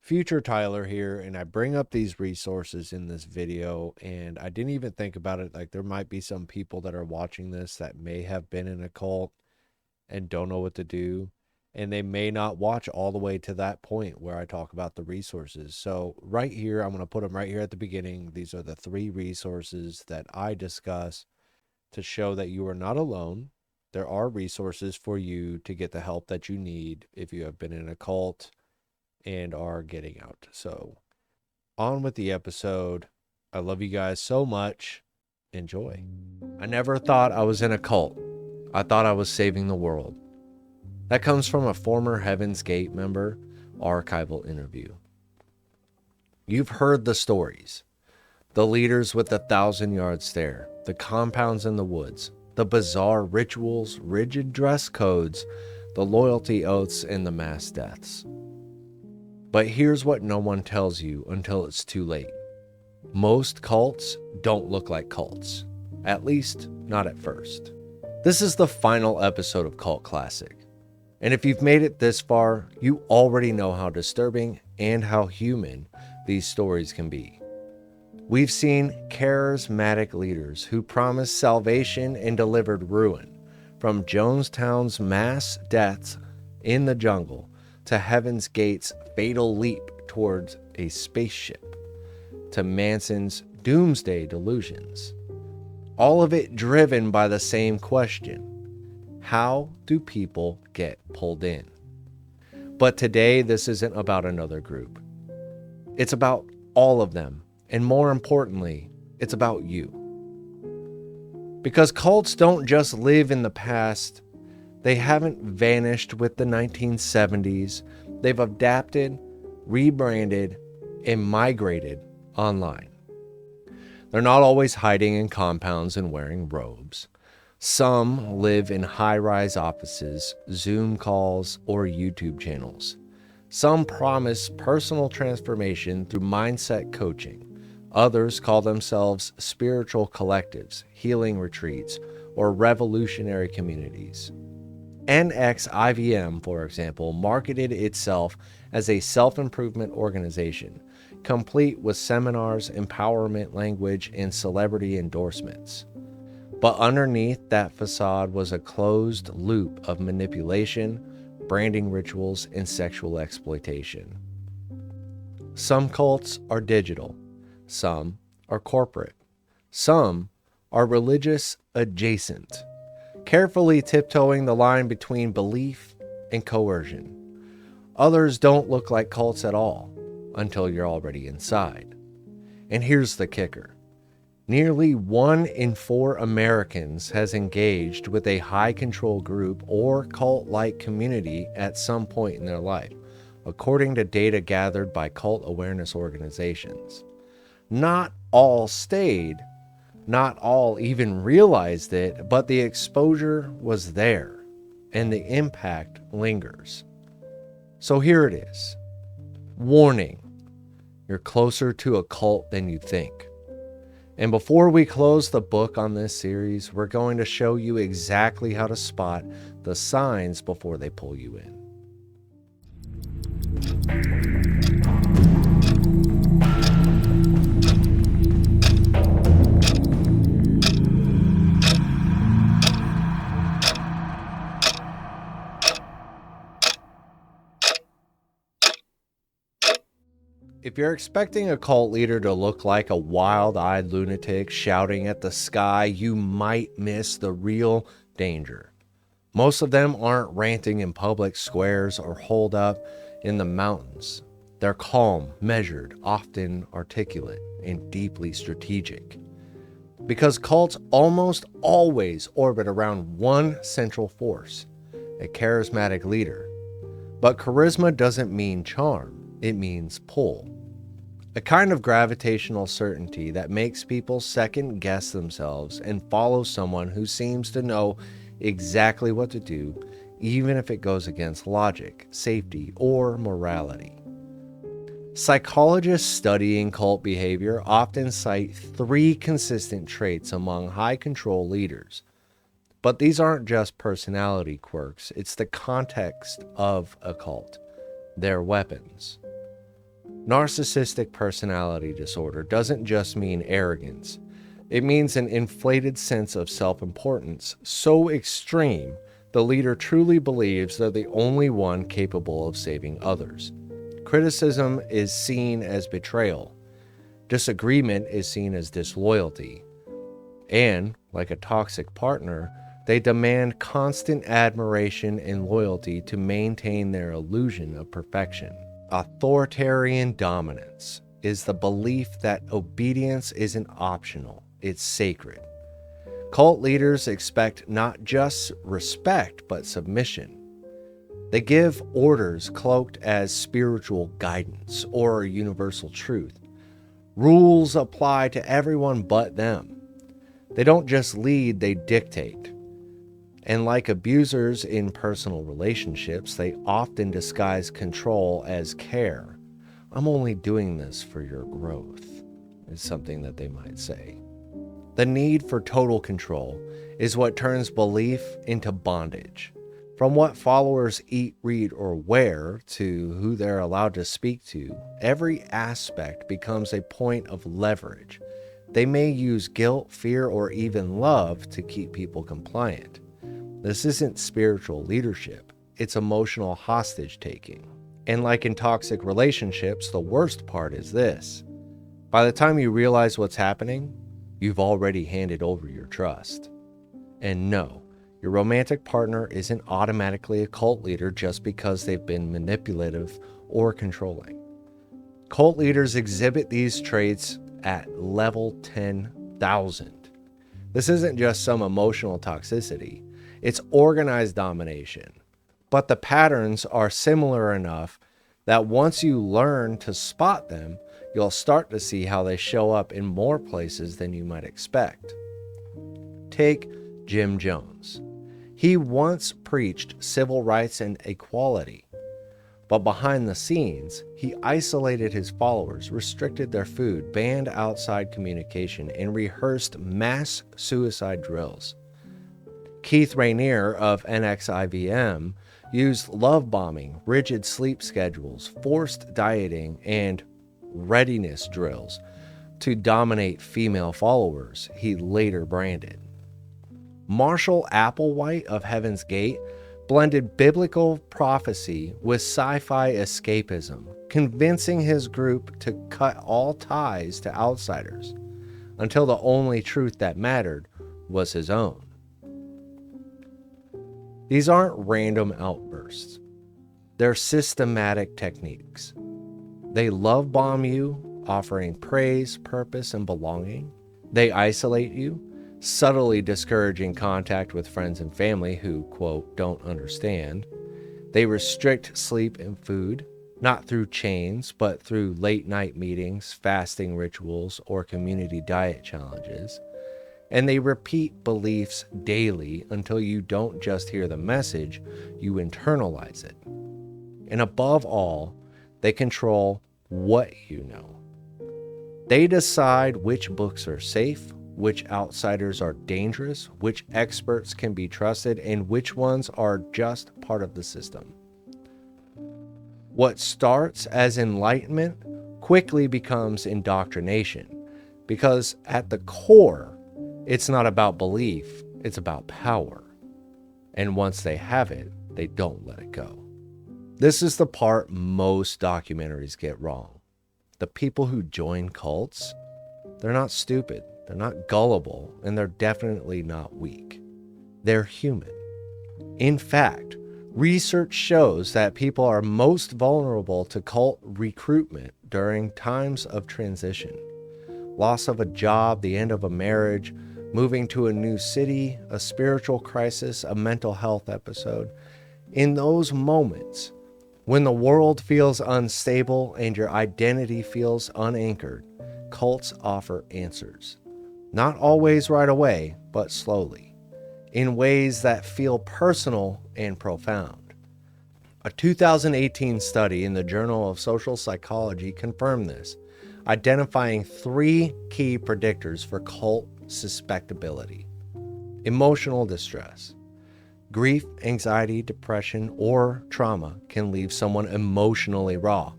Future Tyler here, and I bring up these resources in this video, and I didn't even think about it. Like, there might be some people that are watching this that may have been in a cult and don't know what to do, and they may not watch all the way to that point where I talk about the resources. So, right here, I'm going to put them right here at the beginning. These are the 3 resources that I discuss to show that you are not alone. There are resources for you to get the help that you need if you have been in a cult and are getting out. So, on with the episode. I love you guys so much. Enjoy. I never thought I was in a cult. I thought I was saving the world. That comes from a former Heaven's Gate member archival interview. You've heard the stories. The leaders with the 1,000-yard stare, the compounds in the woods, the bizarre rituals, rigid dress codes, the loyalty oaths, and the mass deaths. But here's what no one tells you until it's too late. Most cults don't look like cults. At least, not at first. This is the final episode of Cult Classic. And if you've made it this far, you already know how disturbing and how human these stories can be. We've seen charismatic leaders who promised salvation and delivered ruin, from Jonestown's mass deaths in the jungle to Heaven's Gate's fatal leap towards a spaceship, to Manson's doomsday delusions. All of it driven by the same question: how do people get pulled in? But today, this isn't about another group. It's about all of them, and more importantly, it's about you. Because cults don't just live in the past. They haven't vanished with the 1970s. They've adapted, rebranded, and migrated online. They're not always hiding in compounds and wearing robes. Some live in high-rise offices, Zoom calls, or YouTube channels. Some promise personal transformation through mindset coaching. Others call themselves spiritual collectives, healing retreats, or revolutionary communities. NXIVM, for example, marketed itself as a self-improvement organization, complete with seminars, empowerment language, and celebrity endorsements. But underneath that facade was a closed loop of manipulation, branding rituals, and sexual exploitation. Some cults are digital. Some are corporate. Some are religious adjacent, carefully tiptoeing the line between belief and coercion. Others don't look like cults at all until you're already inside. And here's the kicker. Nearly 1 in 4 Americans has engaged with a high control group or cult-like community at some point in their life, according to data gathered by cult awareness organizations. Not all stayed. Not all even realized it, but the exposure was there, and the impact lingers. So here it is. Warning, you're closer to a cult than you think. And before we close the book on this series, we're going to show you exactly how to spot the signs before they pull you in. If you're expecting a cult leader to look like a wild-eyed lunatic shouting at the sky, you might miss the real danger. Most of them aren't ranting in public squares or holed up in the mountains. They're calm, measured, often articulate, and deeply strategic. Because cults almost always orbit around one central force, a charismatic leader. But charisma doesn't mean charm, it means pull. A kind of gravitational certainty that makes people second guess themselves and follow someone who seems to know exactly what to do, even if it goes against logic, safety, or morality. Psychologists studying cult behavior often cite 3 consistent traits among high control leaders. But these aren't just personality quirks, it's the context of a cult, their weapons. Narcissistic personality disorder doesn't just mean arrogance. It means an inflated sense of self-importance so extreme the leader truly believes they're the only one capable of saving others. Criticism is seen as betrayal. Disagreement is seen as disloyalty. And, like a toxic partner, they demand constant admiration and loyalty to maintain their illusion of perfection. Authoritarian dominance is the belief that obedience isn't optional, it's sacred. Cult leaders expect not just respect, but submission. They give orders cloaked as spiritual guidance or universal truth. Rules apply to everyone but them. They don't just lead, they dictate. And like abusers in personal relationships, they often disguise control as care. I'm only doing this for your growth, is something that they might say. The need for total control is what turns belief into bondage. From what followers eat, read, or wear to who they're allowed to speak to, every aspect becomes a point of leverage. They may use guilt, fear, or even love to keep people compliant. This isn't spiritual leadership, it's emotional hostage taking. And like in toxic relationships, the worst part is this. By the time you realize what's happening, you've already handed over your trust. And no, your romantic partner isn't automatically a cult leader just because they've been manipulative or controlling. Cult leaders exhibit these traits at level 10,000. This isn't just some emotional toxicity. It's organized domination. But the patterns are similar enough that once you learn to spot them, you'll start to see how they show up in more places than you might expect. Take Jim Jones. He once preached civil rights and equality. But behind the scenes, he isolated his followers, restricted their food, banned outside communication, and rehearsed mass suicide drills. Keith Rainier of NXIVM used love bombing, rigid sleep schedules, forced dieting, and readiness drills to dominate female followers he later branded. Marshall Applewhite of Heaven's Gate blended biblical prophecy with sci-fi escapism, convincing his group to cut all ties to outsiders until the only truth that mattered was his own. These aren't random outbursts. They're systematic techniques. They love bomb you, offering praise, purpose, and belonging. They isolate you, subtly discouraging contact with friends and family who, quote, don't understand. They restrict sleep and food, not through chains, but through late night meetings, fasting rituals, or community diet challenges. And they repeat beliefs daily until you don't just hear the message, you internalize it. And above all, they control what you know. They decide which books are safe, which outsiders are dangerous, which experts can be trusted, and which ones are just part of the system. What starts as enlightenment quickly becomes indoctrination, because at the core, it's not about belief, it's about power. And once they have it, they don't let it go. This is the part most documentaries get wrong. The people who join cults, they're not stupid, they're not gullible, and they're definitely not weak. They're human. In fact, research shows that people are most vulnerable to cult recruitment during times of transition. Loss of a job, the end of a marriage, moving to a new city, a spiritual crisis, a mental health episode. In those moments, when the world feels unstable and your identity feels unanchored, cults offer answers. Not always right away, but slowly, in ways that feel personal and profound. A 2018 study in the Journal of Social Psychology confirmed this, identifying 3 key predictors for cult susceptibility. Emotional distress. Grief, anxiety, depression, or trauma can leave someone emotionally raw,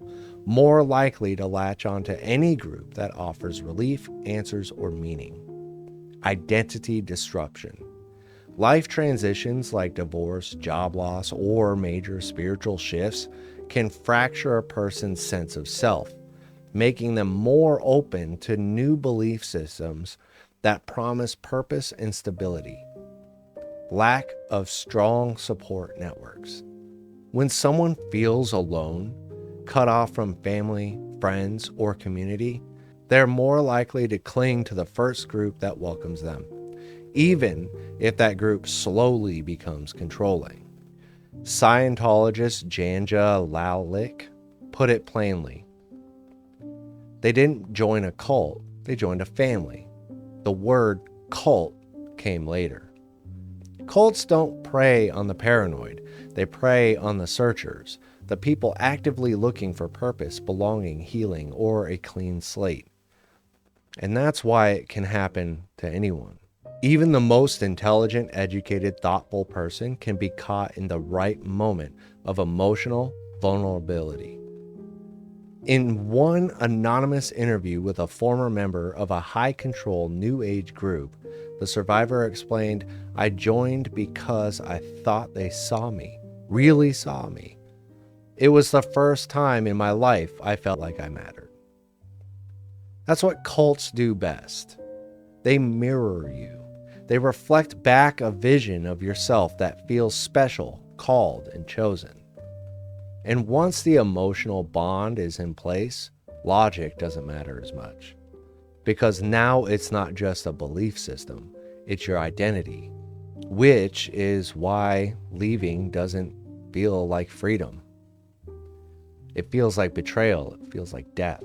more likely to latch onto any group that offers relief, answers, or meaning. Identity disruption. Life transitions like divorce, job loss, or major spiritual shifts can fracture a person's sense of self, making them more open to new belief systems that promise purpose and stability. Lack of strong support networks. When someone feels alone, cut off from family, friends, or community, they're more likely to cling to the first group that welcomes them, even if that group slowly becomes controlling. Scientologist Janja Lalich put it plainly. They didn't join a cult, they joined a family. The word cult came later. Cults don't prey on the paranoid, they prey on the searchers, the people actively looking for purpose, belonging, healing, or a clean slate. And that's why it can happen to anyone. Even the most intelligent, educated, thoughtful person can be caught in the right moment of emotional vulnerability. In one anonymous interview with a former member of a high-control New Age group, the survivor explained, "I joined because I thought they saw me, really saw me. It was the first time in my life I felt like I mattered." That's what cults do best. They mirror you. They reflect back a vision of yourself that feels special, called, and chosen. And once the emotional bond is in place, logic doesn't matter as much. Because now it's not just a belief system, it's your identity, which is why leaving doesn't feel like freedom. It feels like betrayal, it feels like death.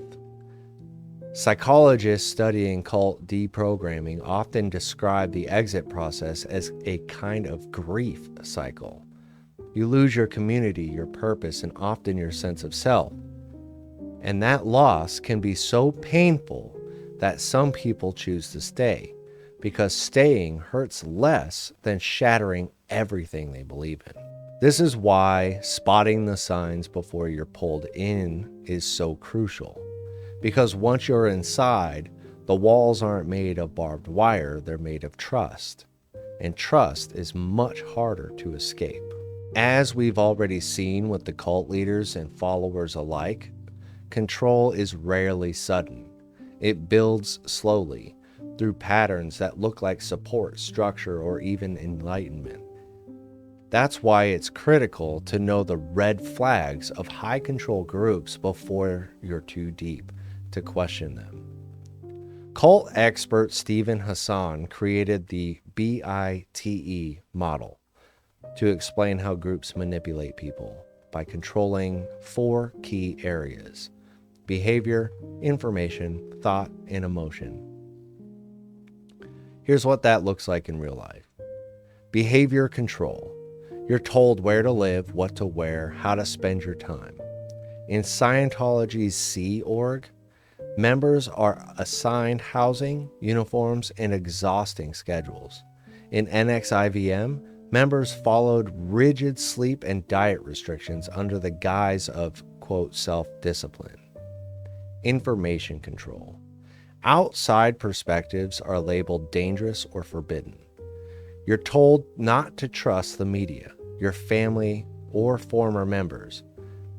Psychologists studying cult deprogramming often describe the exit process as a kind of grief cycle. You lose your community, your purpose, and often your sense of self. And that loss can be so painful that some people choose to stay, because staying hurts less than shattering everything they believe in. This is why spotting the signs before you're pulled in is so crucial. Because once you're inside, the walls aren't made of barbed wire, they're made of trust. And trust is much harder to escape. As we've already seen with the cult leaders and followers alike, control is rarely sudden. It builds slowly through patterns that look like support, structure, or even enlightenment. That's why it's critical to know the red flags of high control groups before you're too deep to question them. Cult expert Stephen Hassan created the BITE model to explain how groups manipulate people by controlling 4 key areas: behavior, information, thought, and emotion. Here's what that looks like in real life. Behavior control. You're told where to live, what to wear, how to spend your time. In Scientology's Sea Org, members are assigned housing, uniforms, and exhausting schedules. In NXIVM, members followed rigid sleep and diet restrictions under the guise of, quote, self-discipline. Information control. Outside perspectives are labeled dangerous or forbidden. You're told not to trust the media, your family, or former members.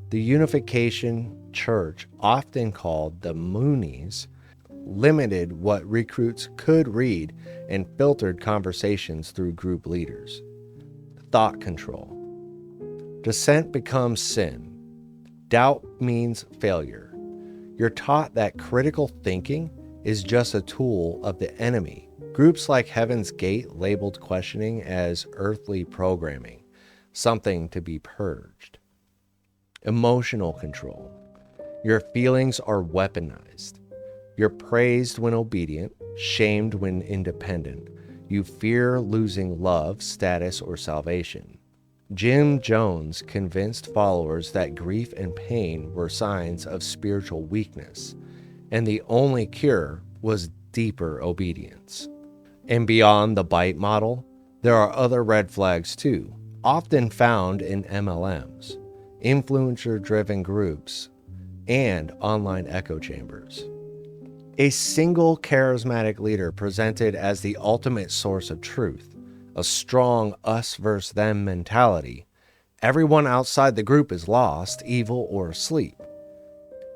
The Unification Church, often called the Moonies, limited what recruits could read and filtered conversations through group leaders. Thought control. Dissent becomes sin. Doubt means failure. You're taught that critical thinking is just a tool of the enemy. Groups like Heaven's Gate labeled questioning as earthly programming, something to be purged. Emotional control. Your feelings are weaponized. You're praised when obedient, shamed when independent. You fear losing love, status, or salvation. Jim Jones convinced followers that grief and pain were signs of spiritual weakness, and the only cure was deeper obedience. And beyond the bite model, there are other red flags too, often found in MLMs. Influencer-driven groups and online echo chambers. A single charismatic leader presented as the ultimate source of truth, a strong us versus them mentality. Everyone outside the group is lost, evil, or asleep.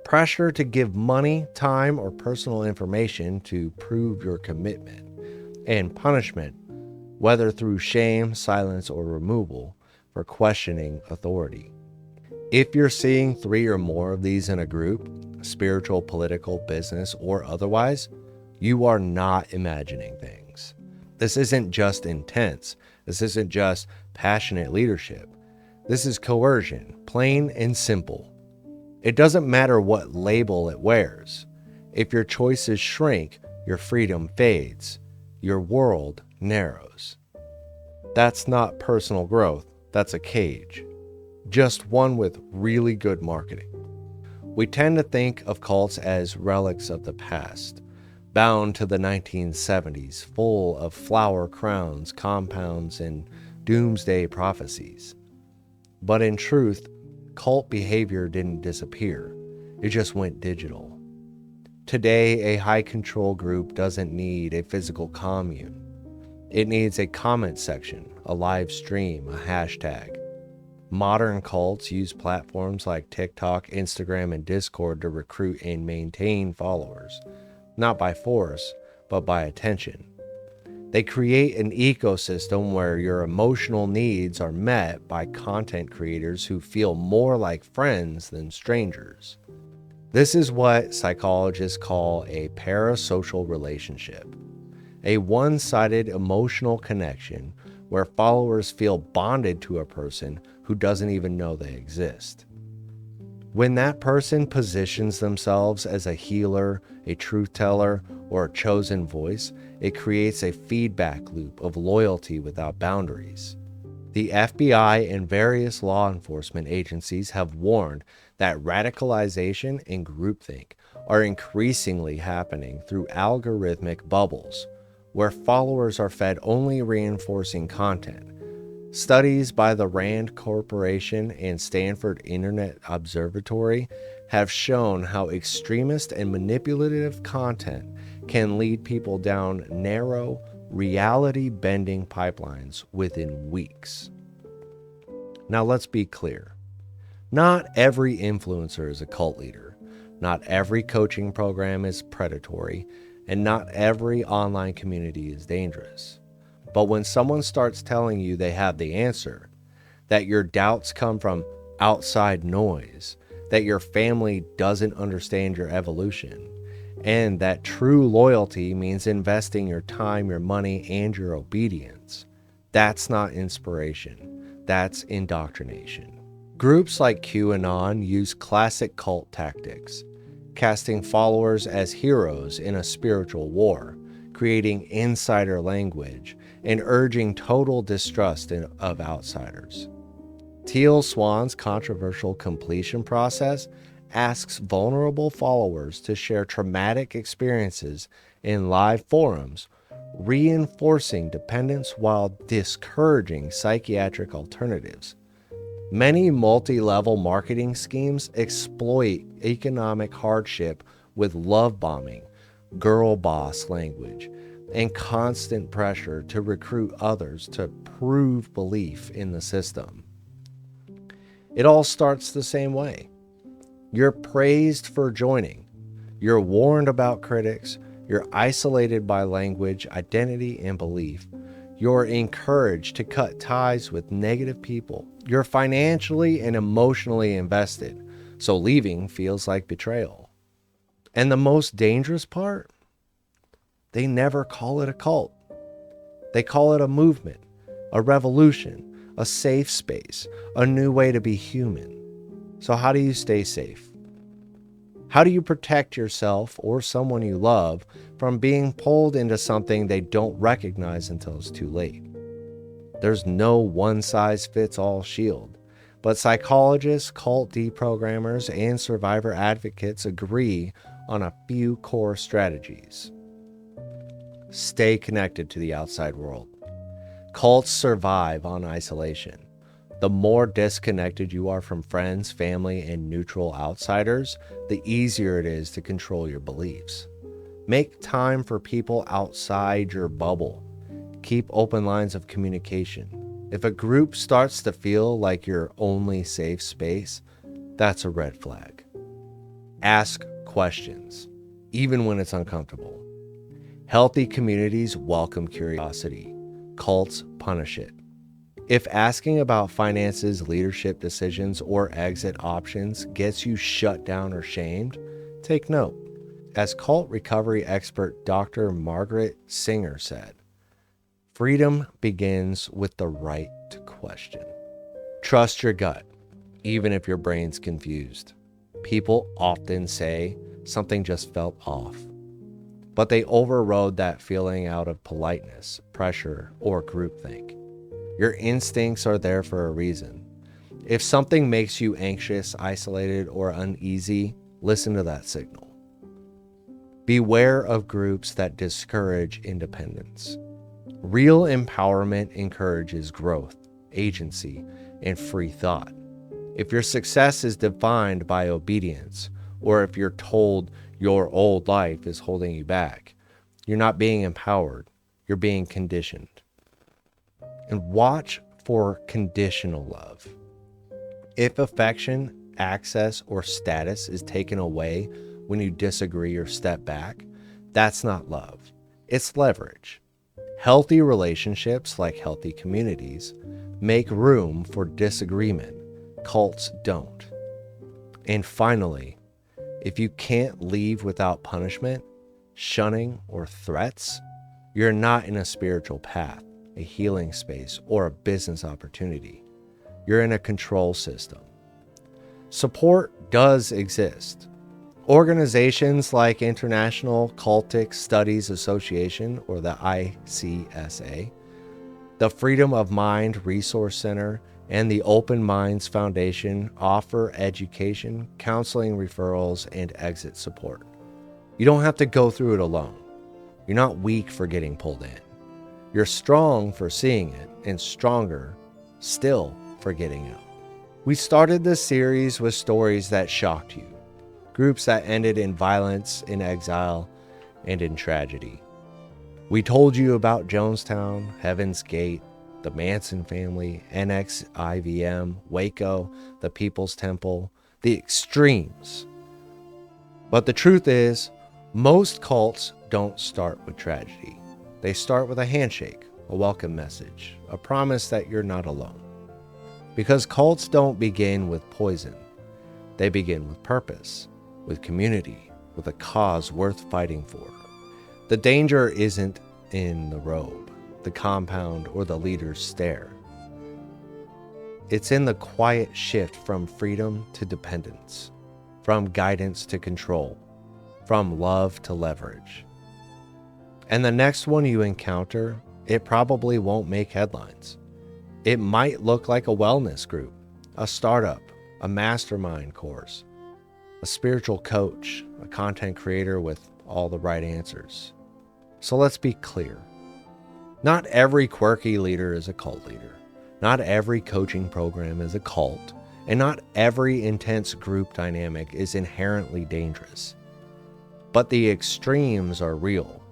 Pressure to give money, time, or personal information to prove your commitment. And punishment, whether through shame, silence, or removal, for questioning authority. If you're seeing 3 or more of these in a group, spiritual, political, business, or otherwise, you are not imagining things. This isn't just intense. This isn't just passionate leadership. This is coercion, plain and simple. It doesn't matter what label it wears. If your choices shrink, your freedom fades. Your world narrows. That's not personal growth. That's a cage. Just one with really good marketing. We tend to think of cults as relics of the past, bound to the 1970s, full of flower crowns, compounds, and doomsday prophecies. But in truth, cult behavior didn't disappear. It just went digital. Today, a high control group doesn't need a physical commune. It needs a comment section, a live stream, a hashtag. Modern cults use platforms like TikTok, Instagram, and Discord to recruit and maintain followers, not by force, but by attention. They create an ecosystem where your emotional needs are met by content creators who feel more like friends than strangers. This is what psychologists call a parasocial relationship, a one-sided emotional connection where followers feel bonded to a person who doesn't even know they exist. When that person positions themselves as a healer, a truth teller, or a chosen voice, it creates a feedback loop of loyalty without boundaries. The FBI and various law enforcement agencies have warned that radicalization and groupthink are increasingly happening through algorithmic bubbles, where followers are fed only reinforcing content. Studies by the Rand Corporation and Stanford Internet Observatory have shown how extremist and manipulative content can lead people down narrow, reality-bending pipelines within weeks. Now let's be clear. Not every influencer is a cult leader. Not every coaching program is predatory, and not every online community is dangerous. But when someone starts telling you they have the answer, that your doubts come from outside noise, that your family doesn't understand your evolution, and that true loyalty means investing your time, your money, and your obedience, that's not inspiration. That's indoctrination. Groups like QAnon use classic cult tactics, casting followers as heroes in a spiritual war, creating insider language, and urging total distrust of outsiders. Teal Swan's controversial completion process asks vulnerable followers to share traumatic experiences in live forums, reinforcing dependence while discouraging psychiatric alternatives. Many multi-level marketing schemes exploit economic hardship with love bombing, girl boss language, and constant pressure to recruit others to prove belief in the system. It all starts the same way. You're praised for joining. You're warned about critics. You're isolated by language, identity, and belief. You're encouraged to cut ties with negative people. You're financially and emotionally invested, so leaving feels like betrayal. And the most dangerous part? They never call it a cult. They call it a movement, a revolution, a safe space, a new way to be human. So how do you stay safe? How do you protect yourself or someone you love from being pulled into something they don't recognize until it's too late? There's no one-size-fits-all shield, but psychologists, cult deprogrammers, and survivor advocates agree on a few core strategies. Stay connected to the outside world. Cults survive on isolation. The more disconnected you are from friends, family, and neutral outsiders, the easier it is to control your beliefs. Make time for people outside your bubble. Keep open lines of communication. If a group starts to feel like your only safe space, that's a red flag. Ask questions, even when it's uncomfortable. Healthy communities welcome curiosity. Cults punish it. If asking about finances, leadership decisions, or exit options gets you shut down or shamed, take note. As cult recovery expert Dr. Margaret Singer said, freedom begins with the right to question. Trust your gut, even if your brain's confused. People often say something just felt off, but they overrode that feeling out of politeness, pressure, or groupthink. Your instincts are there for a reason. If something makes you anxious, isolated, or uneasy, listen to that signal. Beware of groups that discourage independence. Real empowerment encourages growth, agency, and free thought. If your success is defined by obedience, or if you're told your old life is holding you back, you're not being empowered, you're being conditioned. And watch for conditional love. If affection, access, or status is taken away when you disagree or step back, that's not love. It's leverage. Healthy relationships, like healthy communities, make room for disagreement. Cults don't. And finally, if you can't leave without punishment, shunning, or threats, you're not in a spiritual path, a healing space, or a business opportunity. You're in a control system. Support does exist. Organizations like International Cultic Studies Association, or the ICSA, the Freedom of Mind Resource Center, and the Open Minds Foundation offer education, counseling referrals, and exit support. You don't have to go through it alone. You're not weak for getting pulled in. You're strong for seeing it, and stronger still for getting out. We started this series with stories that shocked you. Groups that ended in violence, in exile, and in tragedy. We told you about Jonestown, Heaven's Gate, the Manson family, NXIVM, Waco, the People's Temple, the extremes. But the truth is, most cults don't start with tragedy. They start with a handshake, a welcome message, a promise that you're not alone. Because cults don't begin with poison. They begin with purpose, with community, with a cause worth fighting for. The danger isn't in the robe, the compound, or the leader's stare. It's in the quiet shift from freedom to dependence, from guidance to control, from love to leverage. And the next one you encounter, it probably won't make headlines. It might look like a wellness group, a startup, a mastermind course, a spiritual coach, a content creator with all the right answers. So let's be clear. Not every quirky leader is a cult leader. Not every coaching program is a cult. And not every intense group dynamic is inherently dangerous. But the extremes are real.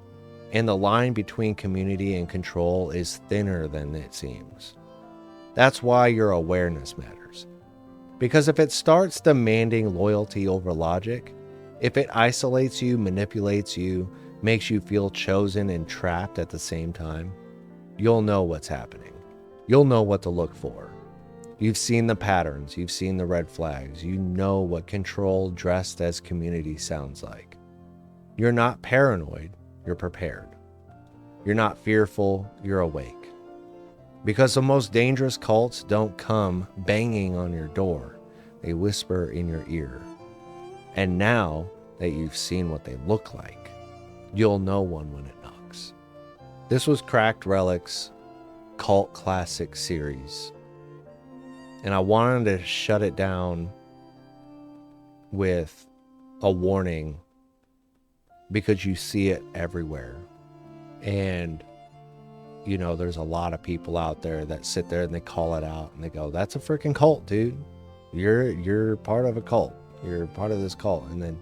And the line between community and control is thinner than it seems. That's why your awareness matters. Because if it starts demanding loyalty over logic, if it isolates you, manipulates you, makes you feel chosen and trapped at the same time, you'll know what's happening. You'll know what to look for. You've seen the patterns, you've seen the red flags, you know what control dressed as community sounds like. You're not paranoid, you're prepared. You're not fearful, you're awake. Because the most dangerous cults don't come banging on your door. They whisper in your ear. And now that you've seen what they look like, you'll know one when it knocks. This was Cracked Relic's Cult Classic series. And I wanted to shut it down with a warning because you see it everywhere. And you know, there's a lot of people out there that sit there and they call it out and they go, that's a freaking cult, dude. You're part of a cult. You're part of this cult. And then,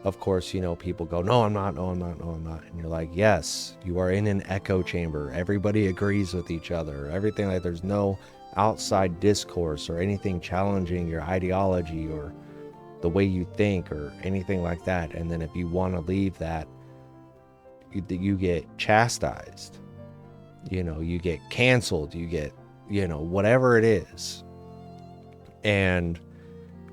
of course, you know, people go, no, I'm not, no, I'm not, no, I'm not. And you're like, yes, you are in an echo chamber. Everybody agrees with each other. Everything, like, there's no outside discourse or anything challenging your ideology or the way you think or anything like that. And then if you want to leave that, you get chastised. You know, you get canceled, you get, you know, whatever it is. And,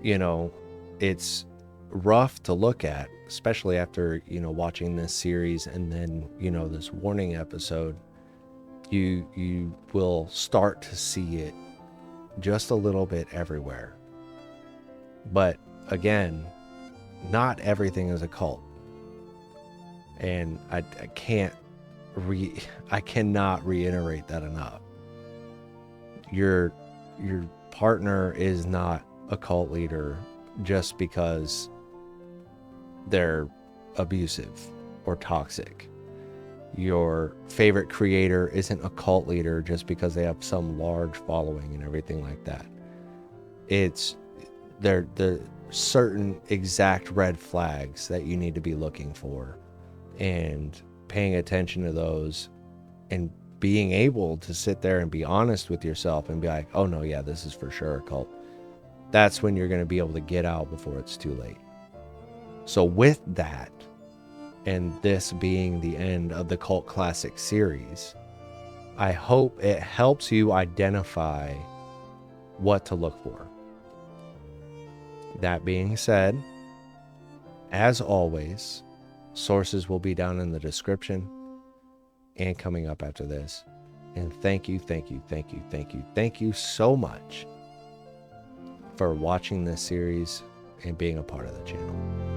you know, it's rough to look at, especially after, you know, watching this series and then, you know, this warning episode. You will start to see it just a little bit everywhere. But again, not everything is a cult. And I cannot reiterate that enough. Your partner is not a cult leader just because they're abusive or toxic. Your favorite creator isn't a cult leader just because they have some large following and everything like that. It's there certain exact red flags that you need to be looking for and paying attention to those and being able to sit there and be honest with yourself and be like, oh no, yeah, this is for sure a cult. That's when you're going to be able to get out before it's too late. So with that, and this being the end of the Cult Classic series, I hope it helps you identify what to look for. That being said, as always, sources will be down in the description and coming up after this. And thank you so much for watching this series and being a part of the channel.